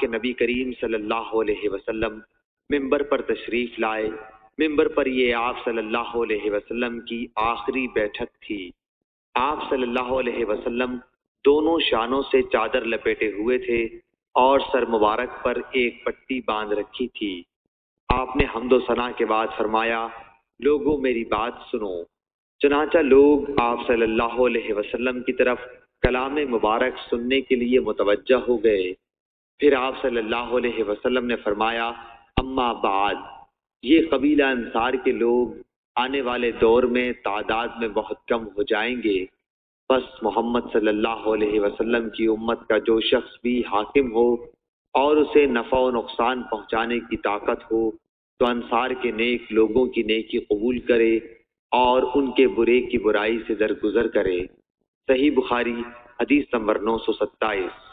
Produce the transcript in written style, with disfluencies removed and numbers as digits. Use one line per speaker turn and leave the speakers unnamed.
کہ نبی کریم صلی اللہ علیہ وسلم ممبر پر تشریف لائے۔ ممبر پر یہ آپ صلی اللہ علیہ وسلم کی آخری بیٹھک تھی۔ آپ صلی اللہ علیہ وسلم دونوں شانوں سے چادر لپیٹے ہوئے تھے اور سر مبارک پر ایک پٹی باندھ رکھی تھی۔ آپ نے حمد و ثنا کے بعد فرمایا، لوگوں میری بات سنو۔ چنانچہ لوگ آپ صلی اللہ علیہ وسلم کی طرف کلام مبارک سننے کے لیے متوجہ ہو گئے۔ پھر آپ صلی اللہ علیہ وسلم نے فرمایا، اما بعد، یہ قبیلہ انصار کے لوگ آنے والے دور میں تعداد میں بہت کم ہو جائیں گے، پس محمد صلی اللہ علیہ وسلم کی امت کا جو شخص بھی حاکم ہو اور اسے نفع و نقصان پہنچانے کی طاقت ہو تو انصار کے نیک لوگوں کی نیکی قبول کرے اور ان کے برے کی برائی سے درگزر کرے۔ صحیح بخاری حدیث نمبر 927۔